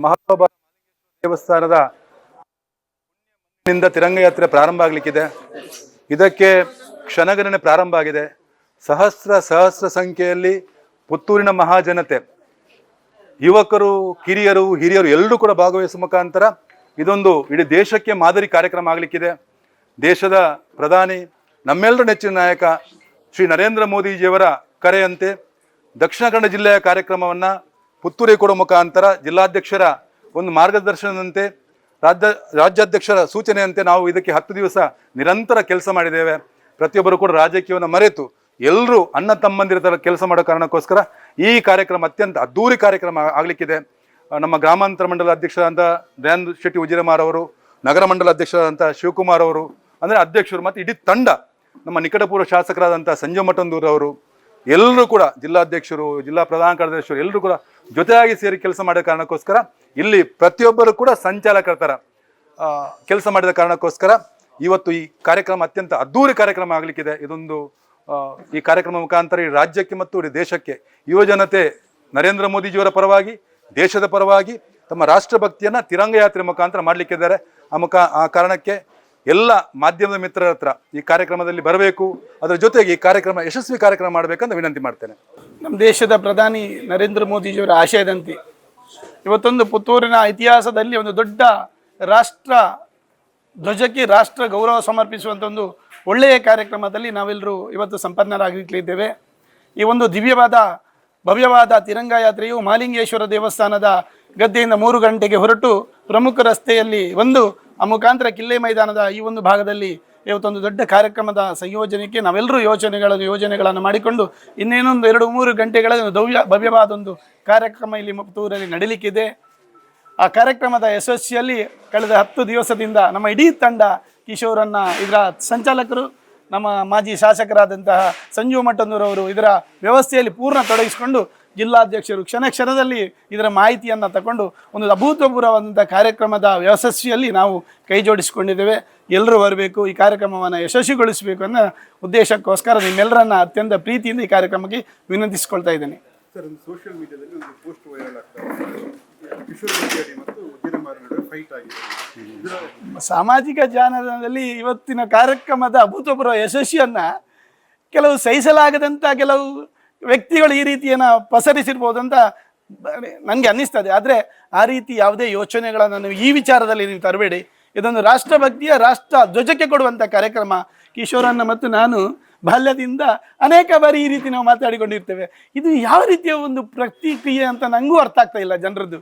ಮಹಾಬಾಬಾ ದೇವಸ್ಥಾನದ ತಿರಂಗ ಯಾತ್ರೆ ಪ್ರಾರಂಭ ಆಗಲಿಕ್ಕಿದೆ. ಇದಕ್ಕೆ ಕ್ಷಣಗಣನೆ ಪ್ರಾರಂಭ ಆಗಿದೆ. ಸಹಸ್ರ ಸಂಖ್ಯೆಯಲ್ಲಿ ಪುತ್ತೂರಿನ ಮಹಾಜನತೆ, ಯುವಕರು, ಕಿರಿಯರು, ಹಿರಿಯರು ಎಲ್ಲರೂ ಕೂಡ ಭಾಗವಹಿಸುವ ಮುಖಾಂತರ ಇದೊಂದು ಇಡೀ ದೇಶಕ್ಕೆ ಮಾದರಿ ಕಾರ್ಯಕ್ರಮ ಆಗಲಿಕ್ಕಿದೆ. ದೇಶದ ಪ್ರಧಾನಿ, ನಮ್ಮೆಲ್ಲರ ನೆಚ್ಚಿನ ನಾಯಕ ಶ್ರೀ ನರೇಂದ್ರ ಮೋದಿಜಿಯವರ ಕರೆಯಂತೆ ದಕ್ಷಿಣ ಕನ್ನಡ ಜಿಲ್ಲೆಯ ಕಾರ್ಯಕ್ರಮವನ್ನು ಪುತ್ತೂರಿಗೆ ಕೊಡುವ ಮುಖಾಂತರ ಜಿಲ್ಲಾಧ್ಯಕ್ಷರ ಒಂದು ಮಾರ್ಗದರ್ಶನದಂತೆ ರಾಜ್ಯಾಧ್ಯಕ್ಷರ ಸೂಚನೆಯಂತೆ ನಾವು ಇದಕ್ಕೆ 10 ದಿವಸ ನಿರಂತರ ಕೆಲಸ ಮಾಡಿದ್ದೇವೆ. ಪ್ರತಿಯೊಬ್ಬರು ಕೂಡ ರಾಜಕೀಯವನ್ನು ಮರೆತು ಎಲ್ಲರೂ ಅಣ್ಣ ತಮ್ಮಂದಿರ ಥರ ಕೆಲಸ ಮಾಡೋ ಕಾರಣಕ್ಕೋಸ್ಕರ ಈ ಕಾರ್ಯಕ್ರಮ ಅತ್ಯಂತ ಅದ್ದೂರಿ ಕಾರ್ಯಕ್ರಮ ಆಗಲಿಕ್ಕಿದೆ. ನಮ್ಮ ಗ್ರಾಮಾಂತರ ಮಂಡಲ ಅಧ್ಯಕ್ಷರಾದಂಥ ದಯಾನಂದ ಶೆಟ್ಟಿ ಉಜಿರೆಮಾರ್ ಅವರು, ನಗರ ಮಂಡಲ ಅಧ್ಯಕ್ಷರಾದಂಥ ಶಿವಕುಮಾರ್ ಅವರು, ಅಂದರೆ ಅಧ್ಯಕ್ಷರು, ಮತ್ತು ಇಡೀ ತಂಡ, ನಮ್ಮ ನಿಕಟಪೂರ್ವ ಶಾಸಕರಾದಂಥ ಸಂಜಯ್ ಮಠಂದೂರ್ ಅವರು, ಎಲ್ಲರೂ ಕೂಡ ಜಿಲ್ಲಾಧ್ಯಕ್ಷರು, ಜಿಲ್ಲಾ ಪ್ರಧಾನ ಕಾರ್ಯದರ್ಶಿಗಳು ಎಲ್ಲರೂ ಕೂಡ ಜೊತೆಯಾಗಿ ಸೇರಿ ಕೆಲಸ ಮಾಡೋ ಕಾರಣಕ್ಕೋಸ್ಕರ ಇಲ್ಲಿ ಪ್ರತಿಯೊಬ್ಬರು ಕೂಡ ಸಂಚಾಲಕರ ಥರ ಕೆಲಸ ಮಾಡಿದ ಕಾರಣಕ್ಕೋಸ್ಕರ ಇವತ್ತು ಈ ಕಾರ್ಯಕ್ರಮ ಅತ್ಯಂತ ಅದ್ದೂರಿ ಕಾರ್ಯಕ್ರಮ ಆಗಲಿಕ್ಕಿದೆ. ಇದೊಂದು ಈ ಕಾರ್ಯಕ್ರಮ ಮುಖಾಂತರ ಈ ರಾಜ್ಯಕ್ಕೆ ಮತ್ತು ಇಡೀ ದೇಶಕ್ಕೆ ಯುವಜನತೆ ನರೇಂದ್ರ ಮೋದಿಜಿಯವರ ಪರವಾಗಿ, ದೇಶದ ಪರವಾಗಿ ತಮ್ಮ ರಾಷ್ಟ್ರಭಕ್ತಿಯನ್ನು ತಿರಂಗ ಯಾತ್ರೆ ಮುಖಾಂತರ ಮಾಡಲಿಕ್ಕಿದ್ದಾರೆ. ಆ ಕಾರಣಕ್ಕೆ ಎಲ್ಲ ಮಾಧ್ಯಮದ ಮಿತ್ರರ ಹತ್ರ ಈ ಕಾರ್ಯಕ್ರಮದಲ್ಲಿ ಬರಬೇಕು, ಅದರ ಜೊತೆಗೆ ಈ ಕಾರ್ಯಕ್ರಮ ಯಶಸ್ವಿ ಕಾರ್ಯಕ್ರಮ ಮಾಡಬೇಕಂತ ವಿನಂತಿ ಮಾಡ್ತೇನೆ. ನಮ್ಮ ದೇಶದ ಪ್ರಧಾನಿ ನರೇಂದ್ರ ಮೋದಿಜಿಯವರ ಆಶಯದಂತೆ ಇವತ್ತೊಂದು ಪುತ್ತೂರಿನ ಇತಿಹಾಸದಲ್ಲಿ ಒಂದು ದೊಡ್ಡ ರಾಷ್ಟ್ರ ಧ್ವಜಕ್ಕೆ ರಾಷ್ಟ್ರ ಗೌರವ ಸಮರ್ಪಿಸುವಂಥ ಒಂದು ಒಳ್ಳೆಯ ಕಾರ್ಯಕ್ರಮದಲ್ಲಿ ನಾವೆಲ್ಲರೂ ಇವತ್ತು ಸಂಪನ್ನರಾಗಲಿದ್ದೇವೆ. ಈ ಒಂದು ದಿವ್ಯವಾದ ಭವ್ಯವಾದ ತಿರಂಗ ಯಾತ್ರೆಯು ಮಹಾಲಿಂಗೇಶ್ವರ ದೇವಸ್ಥಾನದ ಗದ್ದೆಯಿಂದ 3 ಗಂಟೆಗೆ ಹೊರಟು ಪ್ರಮುಖ ರಸ್ತೆಯಲ್ಲಿ ಆ ಮುಖಾಂತರ ಕಿಲ್ಲೆ ಮೈದಾನದ ಈ ಒಂದು ಭಾಗದಲ್ಲಿ ಇವತ್ತೊಂದು ದೊಡ್ಡ ಕಾರ್ಯಕ್ರಮದ ಸಂಯೋಜನೆಗೆ ನಾವೆಲ್ಲರೂ ಯೋಜನೆಗಳನ್ನು ಮಾಡಿಕೊಂಡು ಇನ್ನೇನೊಂದು 2-3 ಗಂಟೆಗಳ ಭವ್ಯವಾದ ಒಂದು ಕಾರ್ಯಕ್ರಮ ಇಲ್ಲಿ ಪುತ್ತೂರಲ್ಲಿ ನಡೀಲಿಕ್ಕಿದೆ. ಆ ಕಾರ್ಯಕ್ರಮದ ಯಶಸ್ವಿಯಲ್ಲಿ ಕಳೆದ 10 ದಿವಸದಿಂದ ನಮ್ಮ ಇಡೀ ತಂಡ, ಕಿಶೋರನ್ನ ಇದರ ಸಂಚಾಲಕರು, ನಮ್ಮ ಮಾಜಿ ಶಾಸಕರಾದಂತಹ ಸಂಜೀವ್ ಮಠಂದೂರವರು ಇದರ ವ್ಯವಸ್ಥೆಯಲ್ಲಿ ಪೂರ್ಣ ತೊಡಗಿಸಿಕೊಂಡು, ಜಿಲ್ಲಾಧ್ಯಕ್ಷರು ಕ್ಷಣದಲ್ಲಿ ಇದರ ಮಾಹಿತಿಯನ್ನು ತಗೊಂಡು ಒಂದು ಅಭೂತಪೂರ್ವವಾದಂಥ ಕಾರ್ಯಕ್ರಮದ ಯಶಸ್ವಿಯಲ್ಲಿ ನಾವು ಕೈ ಜೋಡಿಸಿಕೊಂಡಿದ್ದೇವೆ. ಎಲ್ಲರೂ ಬರಬೇಕು, ಈ ಕಾರ್ಯಕ್ರಮವನ್ನು ಯಶಸ್ವಿಗೊಳಿಸಬೇಕು ಅನ್ನೋ ಉದ್ದೇಶಕ್ಕೋಸ್ಕರ ನಿಮ್ಮೆಲ್ಲರನ್ನ ಅತ್ಯಂತ ಪ್ರೀತಿಯಿಂದ ಈ ಕಾರ್ಯಕ್ರಮಕ್ಕೆ ವಿನಂತಿಸಿಕೊಳ್ತಾ ಇದ್ದೇನೆ. ಸೋಷಿಯಲ್ ಮೀಡಿಯಾದಲ್ಲಿ ಒಂದು ಪೋಸ್ಟ್ ವೈರಲ್ ಸಾಮಾಜಿಕ ಜಾಲತಾಣದಲ್ಲಿ ಇವತ್ತಿನ ಕಾರ್ಯಕ್ರಮದ ಅಭೂತಪೂರ್ವ ಯಶಸ್ವಿಯನ್ನು ಕೆಲವು ಸಹಿಸಲಾಗದಂಥ ಕೆಲವು ವ್ಯಕ್ತಿಗಳು ಈ ರೀತಿಯನ್ನು ಪಸರಿಸಿರ್ಬೋದು ಅಂತ ನನಗೆ ಅನ್ನಿಸ್ತದೆ. ಆದರೆ ಆ ರೀತಿ ಯಾವುದೇ ಯೋಚನೆಗಳನ್ನು ಈ ವಿಚಾರದಲ್ಲಿ ನೀವು ತರಬೇಡಿ. ಇದೊಂದು ರಾಷ್ಟ್ರಭಕ್ತಿಯ ರಾಷ್ಟ್ರ ಧ್ವಜಕ್ಕೆ ಕೊಡುವಂಥ ಕಾರ್ಯಕ್ರಮ. ಕಿಶೋರನ್ನ ಮತ್ತು ನಾನು ಬಾಲ್ಯದಿಂದ ಅನೇಕ ಬಾರಿ ಈ ರೀತಿ ನಾವು ಮಾತಾಡಿಕೊಂಡಿರ್ತೇವೆ. ಇದು ಯಾವ ರೀತಿಯ ಒಂದು ಪ್ರತಿಕ್ರಿಯೆ ಅಂತ ನನಗೂ ಅರ್ಥ ಆಗ್ತಾ ಇಲ್ಲ ಜನರದ್ದು.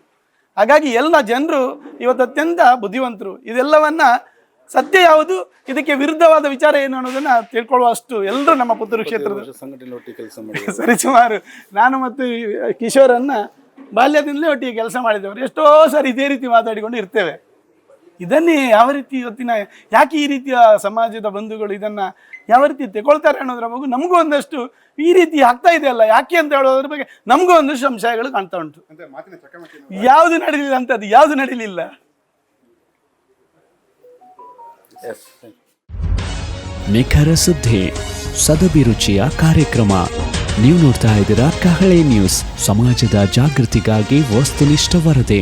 ಹಾಗಾಗಿ ಎಲ್ಲ ಜನರು ಇವತ್ತು ಅತ್ಯಂತ ಬುದ್ಧಿವಂತರು. ಇದೆಲ್ಲವನ್ನ ಸತ್ಯ ಯಾವುದು, ಇದಕ್ಕೆ ವಿರುದ್ಧವಾದ ವಿಚಾರ ಏನು ಅನ್ನೋದನ್ನ ತಿಳ್ಕೊಳ್ಳುವಷ್ಟು ಎಲ್ಲರೂ ನಮ್ಮ ಪುತ್ತೂರು ಕ್ಷೇತ್ರದ ಸರಿಸುಮಾರು ನಾನು ಮತ್ತು ಕಿಶೋರನ್ನ ಬಾಲ್ಯದಿಂದಲೇ ಒಟ್ಟಿಗೆ ಕೆಲಸ ಮಾಡಿದವರು. ಎಷ್ಟೋ ಸಾರಿ ಇದೇ ರೀತಿ ಮಾತಾಡಿಕೊಂಡು ಇರ್ತೇವೆ. ಇದನ್ನೇ ಯಾವ ರೀತಿ ಇವತ್ತಿನ ಯಾಕೆ ಈ ರೀತಿಯ ಸಮಾಜದ ಬಂಧುಗಳು ಇದನ್ನು ಯಾವ ರೀತಿ ತಗೊಳ್ತಾರೆ ಅನ್ನೋದ್ರ ಬಗ್ಗೆ ನಮಗೂ ಒಂದಷ್ಟು ಈ ರೀತಿ ಆಗ್ತಾ ಇದೆಯಲ್ಲ ಯಾಕೆ ಅಂತ ಹೇಳೋದ್ರ ಬಗ್ಗೆ ನಮಗೂ ಒಂದಷ್ಟು ಸಂಶಯಗಳು ಕಾಣ್ತಾ ಉಂಟು. ಯಾವುದು ನಡೀಲಿಲ್ಲ ಅಂತದ್ದು ಯಾವುದು ನಡೀಲಿಲ್ಲ. ನಿಖರ ಸುದ್ದಿ, ಸದಭಿರುಚಿಯ ಕಾರ್ಯಕ್ರಮ. ನೀವು ನೋಡ್ತಾ ಇದ್ದೀರಾ ಕಹಳೆ ನ್ಯೂಸ್, ಸಮಾಜದ ಜಾಗೃತಿಗಾಗಿ ವಸ್ತುನಿಷ್ಠ ವರದಿ.